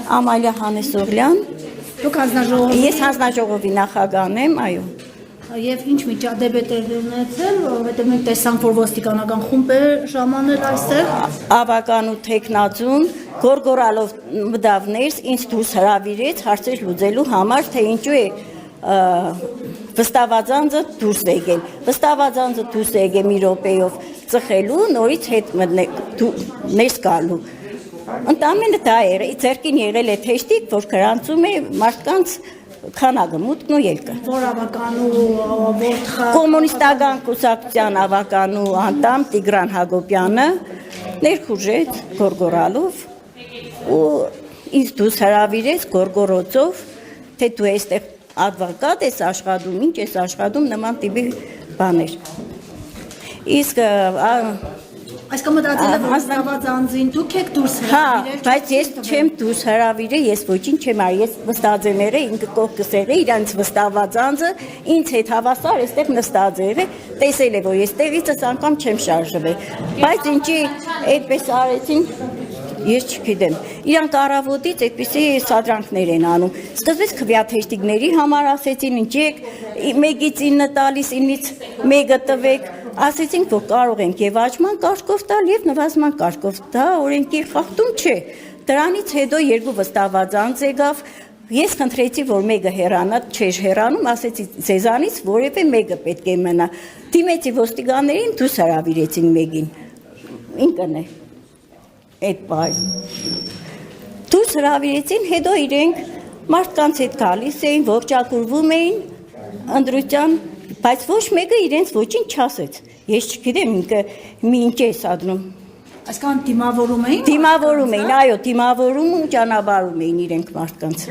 Ամալիա Հանեսօղլյան։ Դուք հանձնաժողովի։ Ես հանձնաժողովի նախագահն եմ, այո։ Եվ ինչ միջադեպ է տեղի ունեցել, որովհետև մենք տեսանք, որ ոստիկանական խումբ է ժամանել այստեղ։ Ավականու թեկնածուն գորգորալով մտավներս ինձ դուրս հրավիրեց հարցեր լուծելու համար, թե ինչու է վստահվածանձը դուրս եկել։ Վստահվածանձը դուրս եկել մի րոպեով ծխելու, նորից հետ ներս գալու։ Ընդամենը դա էր, ձեռքին եղել է թեշտիկ, որ գրանցում է մարդկանց քանակը, մուտքն ու ելքը։ Որ ավականու որդխա Կոմունիստական կուսակցության ավականու անդամ Տիգրան Հակոբյանը ներխուժեց գորգորալով ու ինձ դուրս հրավիրեց գորգորոցով, թե դու այստեղ advocat ես աշխատում, ինչ ես աշխատում, նման տիպի բաներ։ Իսկ այսքան մտածել եմ, որ վստահվածանձին դուք եք դուրս հրավիրել։ Հա, բայց ես չեմ դուրս հրավիրել, ես ոչինչ չեմ արել, ես վստահձեները ինքը կողքս եղել, իրանց վստահվածանձը ինձ հետ հավասար էստեղ նստած եղել, տեսել է, որ ես տեղիցս անգամ չեմ շարժվել։ Բայց ինչի այդպես արեցին, ես չգիտեմ։ Իրանք առավոտից այդպիսի սադրանքներ են անում։ Սկզբից քվեաթեշտիկների համար ասեցին, ինչի եք 1-ից 9 տալիս, 9-ից 1-ը տվեք։ Ասեցինք, որ կարող ենք եւ աճման կարգով տալ եւ նվազման կարգով, դա օրենքի խախտում չէ։ Դրանից հետո երկու վստահվածանձ եկավ, ես խնդրեցի, որ մեկը հեռանա, չէր հեռանում, ասեցի ձեզանից որևէ մեկը պետք է մնա։ Դիմեցի ոստիկաններին, դուրս հրավիրեցին մեկին։ Ինքն է այդ բայ։ Դուրս հրավիրեցին, հետո իրենք մարդկանց հետ գալիս էին, ողջակուրվում էին ընտրության, բայց ոչ մեկը իրենց ոչինչ չասեց։ Ես չգիտեմ ինքը մի ինչ է սադրում։ Այսքան դիմավորում էին։ Դիմավորում էին, այո, դիմավորում ու ճանապարհում էին իրենք մարդկանց։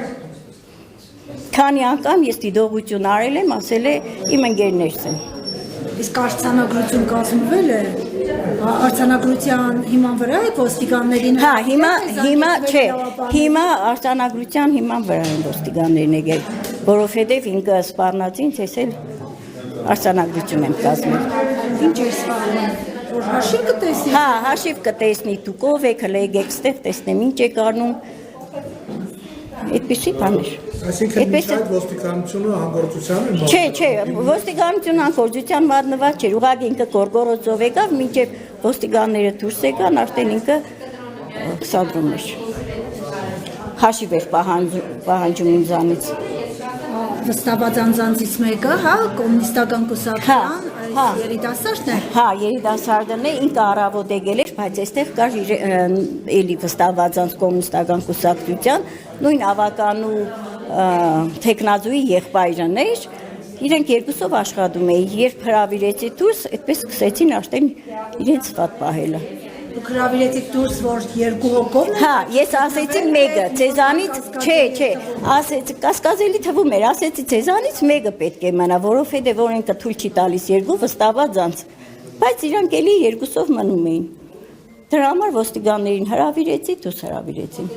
Քանի անգամ ես դիտողություն արել եմ, ասել է իմ ընկերներս են։ Իսկ արձանագրություն կազմվել է։ Արձանագրության հիման վրա է ոստիկաններին։ Հա, հիմա չէ, հիմա արձանագրության հիման վրա են ոստիկաններն եկել, որովհետև ինքը սպառնացին, ցեսել արձանագրություն եմ կազմել։ Ինչ է սպառնում։ Որ հաշիվ կտեսնի։ Հա, հաշիվ կտեսնի, դուք ով եք, եկեք ստեղ տեսնեմ ինչ եք անում։ Այդպիսի բաներ։ Այսինքն միշտ այդ ոստիկանությունը հանգործության է։ Չէ, ոստիկանությունը հանգործության մատնված չէր, ուղղակի ինքը գորգորոցով եկավ, մինչև ոստիկանները դուրս եկան, արդեն ինքը սադրում էր։ Հաշիվ էր պահանջում ինձանից։ Վստահվածանձից մեկը, հա, կոմունիստական կուսակցության, այս երիտասարդն է։ Հա, երիտասարդն է, ինքը առավոտ եկել էր, բայց այստեղ կար էլի վստահվածանձ կոմունիստական կուսակցության, նույն ավականու թեկնածուի եղբայրն էր, իրենք երկուսով աշխատում էին, երբ հրավիրեցի դուրս, այդպես սկսեցին արդեն իրենց վատ պահելը։ Դուք հրավիրեցիք դուրս, որ երկու հոգով։ Հա, ես ասեցի մեկը, ձեզանից, չէ, ասեցի, կասկածելի թվում էր, ասեցի ձեզանից մեկը պետք է մնա, որովհետև օրենքը թույլ չի տալիս երկու վստահվածանձ, բայց իրանք էլի երկուսով մնում էին։ Դրա համար ոստիկաններին հրավիրեցի, դուրս հրավիրեցին։